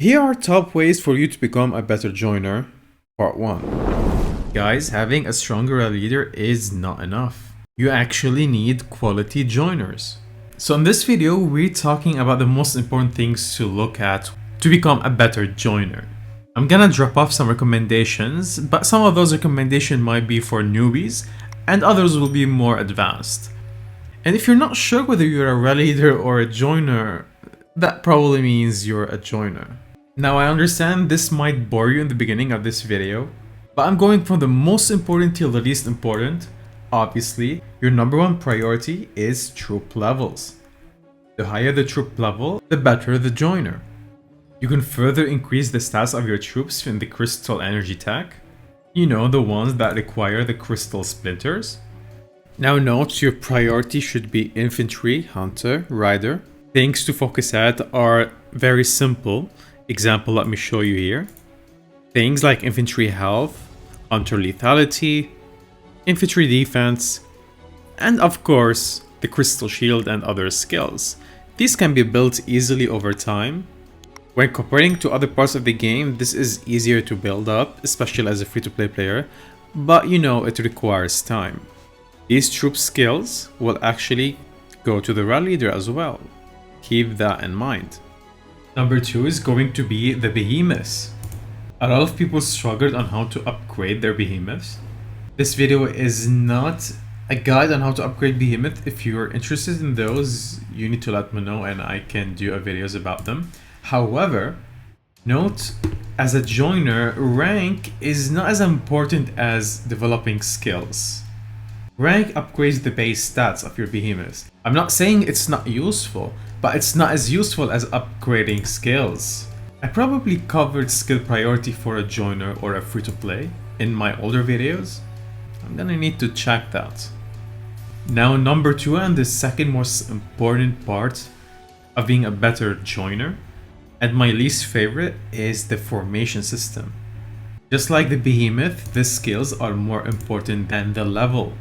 Here are top ways for you to become a better joiner, part 1. Guys, having a stronger rally leader is not enough. You actually need quality joiners. So in this video, we're talking about the most important things to look at to become a better joiner. I'm gonna drop off some recommendations, but some of those recommendations might be for newbies and others will be more advanced. And if you're not sure whether you're a rally leader or a joiner, that probably means you're a joiner. Now I understand this might bore you in the beginning of this video, but I'm going from the most important to the least important. Obviously, your number one priority is troop levels. The higher the troop level, the better the joiner. You can further increase the stats of your troops in the crystal energy tech. You know, the ones that require the crystal splinters. Now note, your priority should be infantry, hunter, rider. Things to focus at are very simple. Example, let me show you here. Things like infantry health, hunter lethality, infantry defense, and of course, the crystal shield and other skills. These can be built easily over time. When comparing to other parts of the game, this is easier to build up, especially as a free-to-play player, but you know it requires time. These troop skills will actually go to the rally leader as well. Keep that in mind. Number 2 is going to be the Behemoths. A lot of people struggled on how to upgrade their Behemoths. This video is not a guide on how to upgrade Behemoth. If you're interested in those, you need to let me know and I can do videos about them. However, note, as a joiner, rank is not as important as developing skills. Rank upgrades the base stats of your Behemoths. I'm not saying it's not useful, but it's not as useful as upgrading skills. I probably covered skill priority for a joiner or a free-to-play in my older videos. I'm gonna need to check that. Now number 2 and the second most important part of being a better joiner, and my least favorite, is the formation system. Just like the Behemoth, the skills are more important than the level.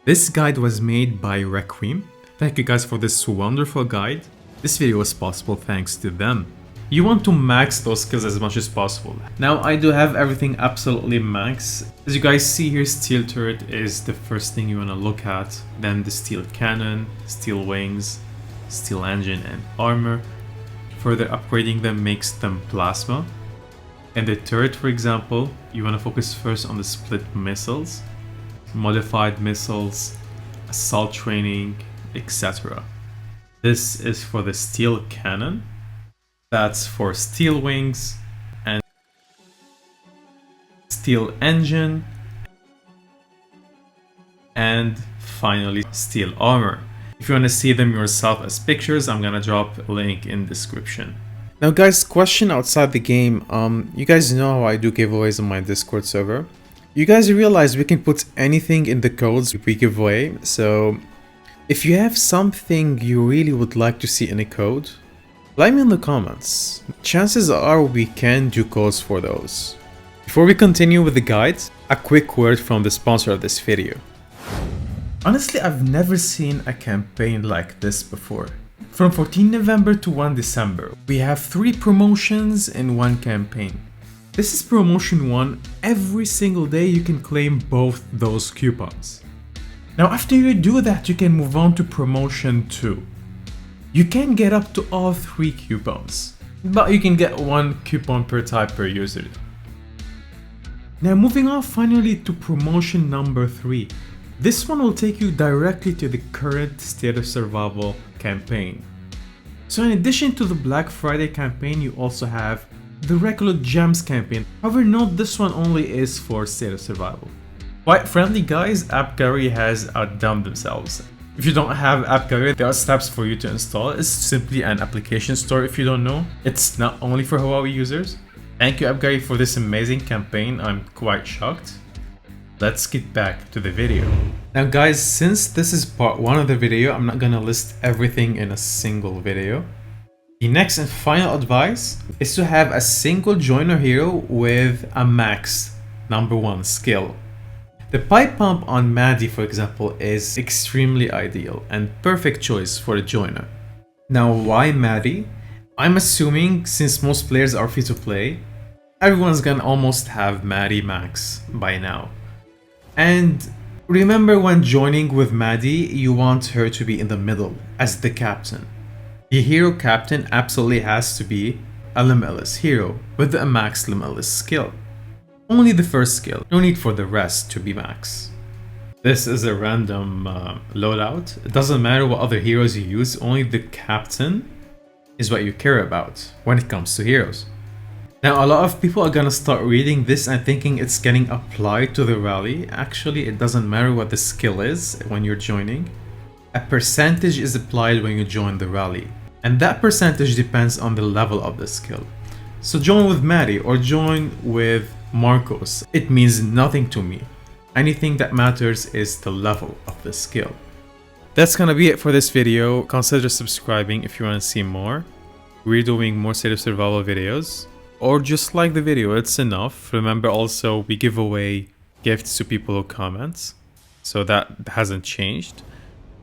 This guide was made by Requiem. Thank you guys for this wonderful guide. This video was possible thanks to them. You want to max those skills as much as possible. Now I do have everything absolutely max. As you guys see here, steel turret is the first thing you want to look at. Then the steel cannon, steel wings, steel engine and armor. Further upgrading them makes them plasma. And the turret, for example, you want to focus first on the split missiles, modified missiles, assault training, etc. This is for the steel cannon. That's for steel wings and steel engine, and finally steel armor. If you want to see them yourself as pictures, I'm gonna drop a link in description. Now guys, question outside the game. You guys know how I do giveaways on my Discord server. You guys realize we can put anything in the codes we give away, so if you have something you really would like to see in a code, let me in the comments. Chances are we can do codes for those. Before we continue with the guide, a quick word from the sponsor of this video. Honestly, I've never seen a campaign like this before. From 14 November to 1 December, we have 3 promotions in one campaign. This is promotion 1. Every single day you can claim both those coupons. Now after you do that, you can move on to promotion 2. You can get up to all 3 coupons, but you can get 1 coupon per type per user. Now moving on finally to promotion number 3. This one will take you directly to the current State of Survival campaign. So in addition to the Black Friday campaign, you also have the regular Gems campaign. However, note this one only is for State of Survival. Quite frankly guys, AppGallery has outdone themselves. If you don't have AppGallery, there are steps for you to install. It's simply an application store if you don't know. It's not only for Huawei users. Thank you AppGallery for this amazing campaign. I'm quite shocked. Let's get back to the video. Now guys, since this is part 1 of the video, I'm not gonna list everything in a single video. The next and final advice is to have a single joiner hero with a max number 1 skill. The pipe pump on Maddie, for example, is extremely ideal and perfect choice for a joiner. Now why Maddie? I'm assuming since most players are free to play, everyone's gonna almost have Maddie max by now. And remember, when joining with Maddie, you want her to be in the middle as the captain. The hero captain absolutely has to be a Limitless hero with a max Limitless skill. Only the first skill, no need for the rest to be max. This is a random loadout. It doesn't matter what other heroes you use, only the captain is what you care about when it comes to heroes. Now, a lot of people are gonna start reading this and thinking it's getting applied to the rally. Actually, it doesn't matter what the skill is when you're joining. A percentage is applied when you join the rally, and that percentage depends on the level of the skill. So join with Maddie or join with Marcos. It means nothing to me. Anything that matters is the level of the skill. That's gonna be it for this video. Consider subscribing if you want to see more. We're doing more State of Survival videos. Or just like the video, it's enough. Remember also, we give away gifts to people who comment. So that hasn't changed.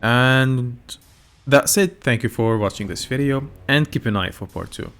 And that's it. Thank you for watching this video and keep an eye for part 2.